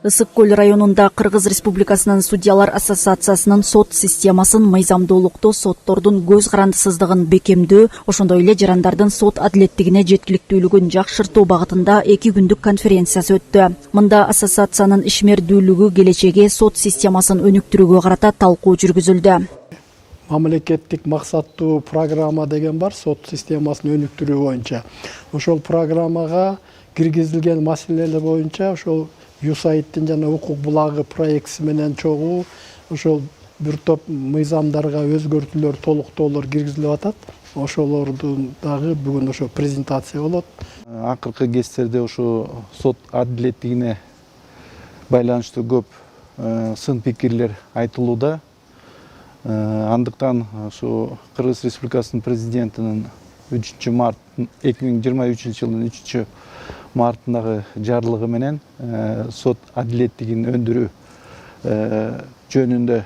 Ысык Көл районунда Кыргыз Республикасынын Судьялар ассоциациясынын сот системасын мыйзамдуулукту, соттордун көз карандысыздыгын бекемдөө, ошондой эле жарандардын сот адилеттигине жеткиликтүүлүгүн жакшыртуу багытында 2 күндүк конференциясы өттү. Мында ассоциациянын ишмердүүлүгү келечеги сот системасын өнүктүрүүгө карата талкуу жүргүзүлдү. Мамлекеттик максаттуу программа деген бар, сот системасын өнүктүрүү боюнча. Ошол программага киргизилген маселелер боюнча ошол ЮСАИДтин жана укук булагы проектиси менен чогуу ошол бир топ мыйзамдарга өзгөртүүлөр, толуктоолор киргизилип атат. Ошолордун дагы бүгүн ошо презентация болот. Акыркы кездерде ошо сот адилеттигине байланыштуу көп сын пикирлер айтылууда. Андыктан ошо Кыргыз Республикасынын президентинин 3 март 2023 жылдын 3 мартындагы жарлыгы менен сот адилеттигин өндүрүү жөнүндө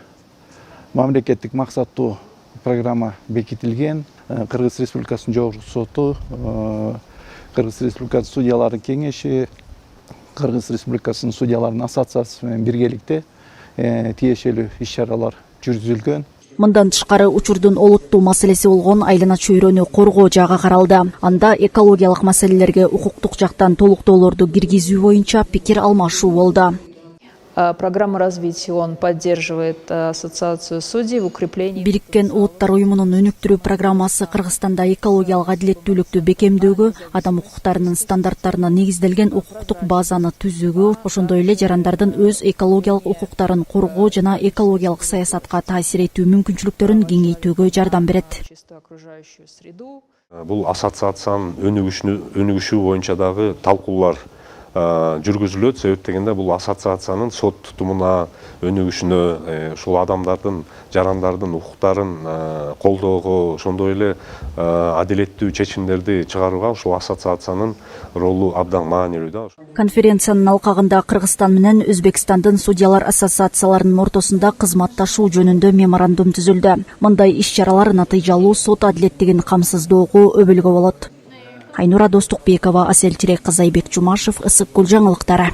мамлекеттик максаттуу программа бекитилген. Кыргыз Республикасынын Жогорку соту, Кыргыз Республикасынын Судьялар кеңеши, Кыргыз Республикасынын Судьялардын ассоциациясы менен биргеликте тиешелүү иш-чаралар жүргүзүлгөн. Мындан тышкары учурдун олуттуу маселеси болгон айлана чөйрөнү коргоо жагы каралды. Анда экологиялык маселелерге укуктук жактан толуктоолорду киргизүү боюнча пикир алмашуу болду. Программа развития ООН поддерживает ассоциацию судей в укреплении. Бириккен Улуттар уюмунун өнүктүрүү программасы Кыргызстанда экологиялык адилеттүүлүктү бекемдөөгө, адам укуктарынын стандарттарына негизделген укуктук базаны түзүүгө, ошондой эле жарандардын өз экологиялык укуктарын коргоо жана экологиялык саясатка таасир этүү мүмкүнчүлүктөрүн кеңейтүүгө жардам берет. Бул ассоциациянын өнүгүшү боюнча дагы талкуулар жүргүзүлөт. Себеп дегенде бул ассоциациянын сот тутумуна өнүгүшүнө, ушул адамдардын, жарандардын укуктарын колдоого, ошондой эле адилеттүү чечимдерди чыгарууга ушул ассоциациянын ролу абдан маанилүү да. Конференциянын алкагында Кыргызстан менен Өзбекстандын судьялар ассоциацияларынын ортосунда кызматташуу жөнүндө меморандум түзүлдү. Мындай иш-чаралар натыйжалуу сот адилеттигин камсыздоого өбөлгө болот. Айнура Достукбекова, Асель Тирек кызы, Айбек Жумашев, Ысык Көл жаңылыктары.